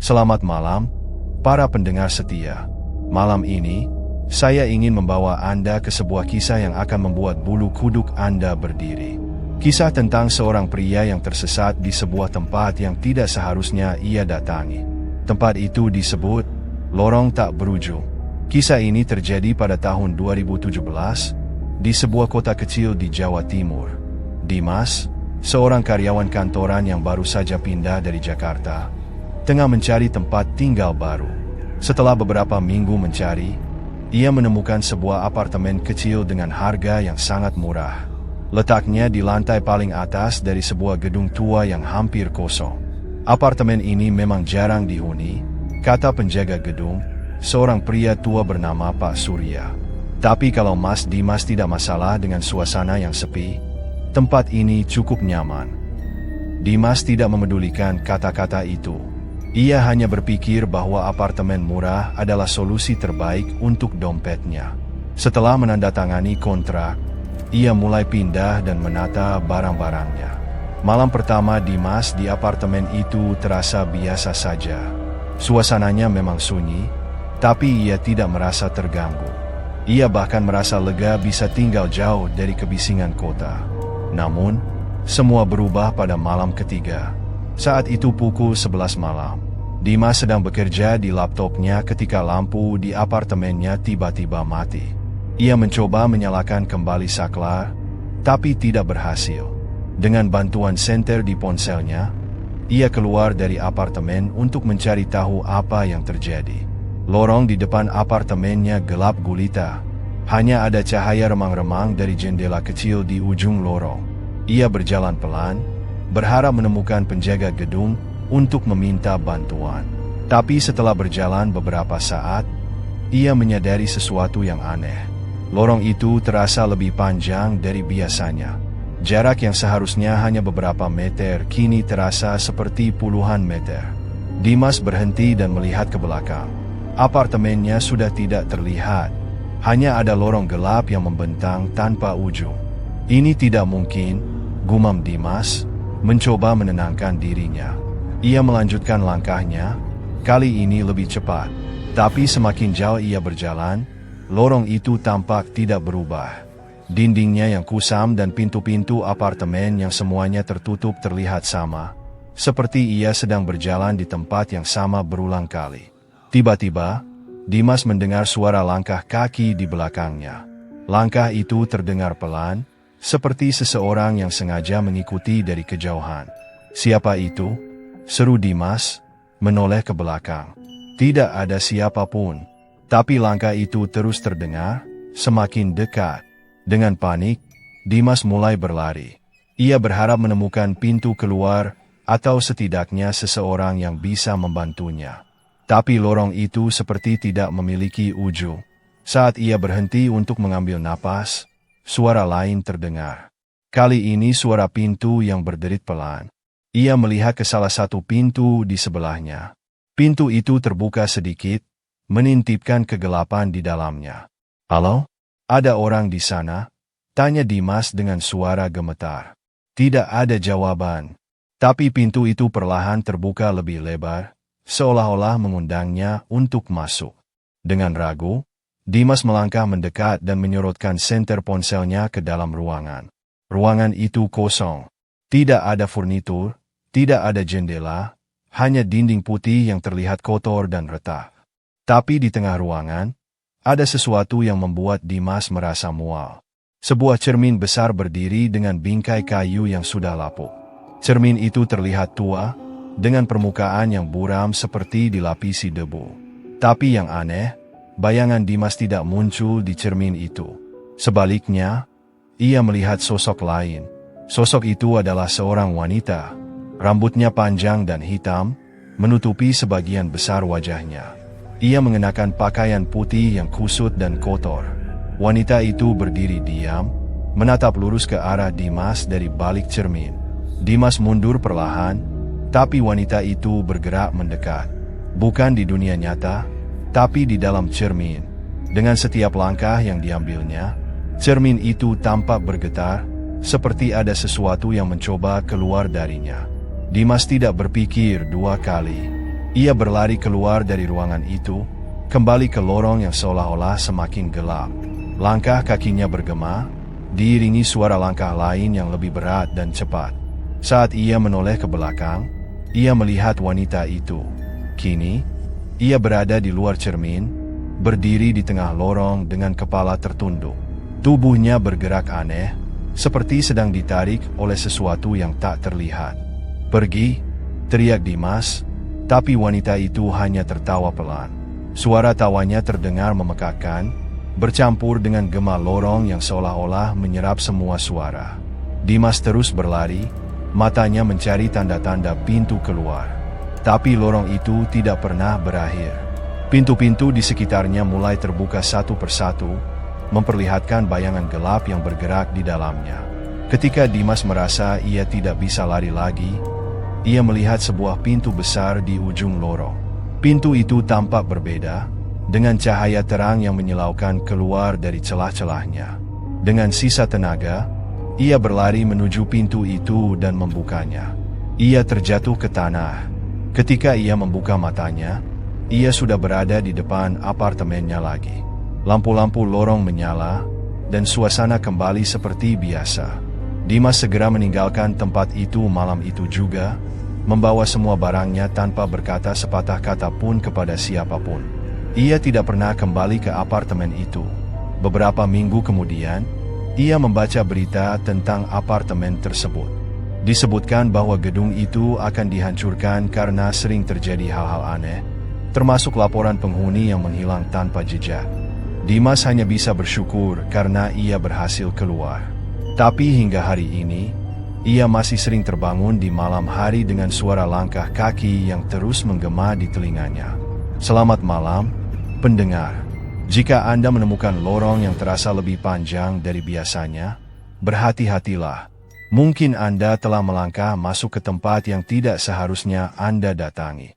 Selamat malam, para pendengar setia. Malam ini, saya ingin membawa Anda ke sebuah kisah yang akan membuat bulu kuduk Anda berdiri. Kisah tentang seorang pria yang tersesat di sebuah tempat yang tidak seharusnya ia datangi. Tempat itu disebut Lorong Tak Berujung. Kisah ini terjadi pada tahun 2017 di sebuah kota kecil di Jawa Timur. Dimas, seorang karyawan kantoran yang baru saja pindah dari Jakarta, tengah mencari tempat tinggal baru. Setelah beberapa minggu mencari, ia menemukan sebuah apartemen kecil dengan harga yang sangat murah. Letaknya di lantai paling atas dari sebuah gedung tua yang hampir kosong. Apartemen ini memang jarang dihuni, kata penjaga gedung, seorang pria tua bernama Pak Surya. Tapi kalau Mas Dimas tidak masalah dengan suasana yang sepi, tempat ini cukup nyaman. Dimas tidak memedulikan kata-kata itu. Ia hanya berpikir bahwa apartemen murah adalah solusi terbaik untuk dompetnya. Setelah menandatangani kontrak, ia mulai pindah dan menata barang-barangnya. Malam pertama Dimas di apartemen itu terasa biasa saja. Suasananya memang sunyi, tapi ia tidak merasa terganggu. Ia bahkan merasa lega bisa tinggal jauh dari kebisingan kota. Namun, semua berubah pada malam ketiga. Saat itu pukul 11 malam. Dimas sedang bekerja di laptopnya ketika lampu di apartemennya tiba-tiba mati. Ia mencoba menyalakan kembali saklar, tapi tidak berhasil. Dengan bantuan senter di ponselnya, ia keluar dari apartemen untuk mencari tahu apa yang terjadi. Lorong di depan apartemennya gelap gulita. Hanya ada cahaya remang-remang dari jendela kecil di ujung lorong. Ia berjalan pelan, berharap menemukan penjaga gedung untuk meminta bantuan. Tapi setelah berjalan beberapa saat, ia menyadari sesuatu yang aneh. Lorong itu terasa lebih panjang dari biasanya. Jarak yang seharusnya hanya beberapa meter kini terasa seperti puluhan meter. Dimas berhenti dan melihat ke belakang. Apartemennya sudah tidak terlihat. Hanya ada lorong gelap yang membentang tanpa ujung. Ini tidak mungkin, gumam Dimas, mencoba menenangkan dirinya. Ia melanjutkan langkahnya, kali ini lebih cepat. Tapi semakin jauh ia berjalan, lorong itu tampak tidak berubah. Dindingnya yang kusam dan pintu-pintu apartemen yang semuanya tertutup terlihat sama, seperti ia sedang berjalan di tempat yang sama berulang kali. Tiba-tiba, Dimas mendengar suara langkah kaki di belakangnya. Langkah itu terdengar pelan, seperti seseorang yang sengaja mengikuti dari kejauhan. "Siapa itu?" seru Dimas, menoleh ke belakang. Tidak ada siapapun, tapi langkah itu terus terdengar, semakin dekat. Dengan panik, Dimas mulai berlari. Ia berharap menemukan pintu keluar, atau setidaknya seseorang yang bisa membantunya. Tapi lorong itu seperti tidak memiliki ujung. Saat ia berhenti untuk mengambil napas, suara lain terdengar. Kali ini suara pintu yang berderit pelan. Ia melihat ke salah satu pintu di sebelahnya. Pintu itu terbuka sedikit, menintipkan kegelapan di dalamnya. "Halo? Ada orang di sana?" tanya Dimas dengan suara gemetar. Tidak ada jawaban. Tapi pintu itu perlahan terbuka lebih lebar, seolah-olah mengundangnya untuk masuk. Dengan ragu, Dimas melangkah mendekat dan menyorotkan senter ponselnya ke dalam ruangan. Ruangan itu kosong. Tidak ada furnitur. Tidak ada jendela, hanya dinding putih yang terlihat kotor dan retak. Tapi di tengah ruangan, ada sesuatu yang membuat Dimas merasa mual. Sebuah cermin besar berdiri dengan bingkai kayu yang sudah lapuk. Cermin itu terlihat tua, dengan permukaan yang buram seperti dilapisi debu. Tapi yang aneh, bayangan Dimas tidak muncul di cermin itu. Sebaliknya, ia melihat sosok lain. Sosok itu adalah seorang wanita. Rambutnya panjang dan hitam, menutupi sebagian besar wajahnya. Ia mengenakan pakaian putih yang kusut dan kotor. Wanita itu berdiri diam, menatap lurus ke arah Dimas dari balik cermin. Dimas mundur perlahan, tapi wanita itu bergerak mendekat. Bukan di dunia nyata, tapi di dalam cermin. Dengan setiap langkah yang diambilnya, cermin itu tampak bergetar, seperti ada sesuatu yang mencoba keluar darinya. Dimas tidak berpikir dua kali. Ia berlari keluar dari ruangan itu, kembali ke lorong yang seolah-olah semakin gelap. Langkah kakinya bergema, diiringi suara langkah lain yang lebih berat dan cepat. Saat ia menoleh ke belakang, ia melihat wanita itu. Kini, ia berada di luar cermin, berdiri di tengah lorong dengan kepala tertunduk. Tubuhnya bergerak aneh, seperti sedang ditarik oleh sesuatu yang tak terlihat. "Pergi!" teriak Dimas, tapi wanita itu hanya tertawa pelan. Suara tawanya terdengar memekakkan, bercampur dengan gema lorong yang seolah-olah menyerap semua suara. Dimas terus berlari, matanya mencari tanda-tanda pintu keluar. Tapi lorong itu tidak pernah berakhir. Pintu-pintu di sekitarnya mulai terbuka satu persatu, memperlihatkan bayangan gelap yang bergerak di dalamnya. Ketika Dimas merasa ia tidak bisa lari lagi, ia melihat sebuah pintu besar di ujung lorong. Pintu itu tampak berbeda, dengan cahaya terang yang menyilaukan keluar dari celah-celahnya. Dengan sisa tenaga, ia berlari menuju pintu itu dan membukanya. Ia terjatuh ke tanah. Ketika ia membuka matanya, ia sudah berada di depan apartemennya lagi. Lampu-lampu lorong menyala, dan suasana kembali seperti biasa. Dimas segera meninggalkan tempat itu malam itu juga, membawa semua barangnya tanpa berkata sepatah kata pun kepada siapapun. Ia tidak pernah kembali ke apartemen itu. Beberapa minggu kemudian, ia membaca berita tentang apartemen tersebut. Disebutkan bahwa gedung itu akan dihancurkan karena sering terjadi hal-hal aneh, termasuk laporan penghuni yang menghilang tanpa jejak. Dimas hanya bisa bersyukur karena ia berhasil keluar. Tapi hingga hari ini, ia masih sering terbangun di malam hari dengan suara langkah kaki yang terus menggema di telinganya. Selamat malam, pendengar. Jika Anda menemukan lorong yang terasa lebih panjang dari biasanya, berhati-hatilah. Mungkin Anda telah melangkah masuk ke tempat yang tidak seharusnya Anda datangi.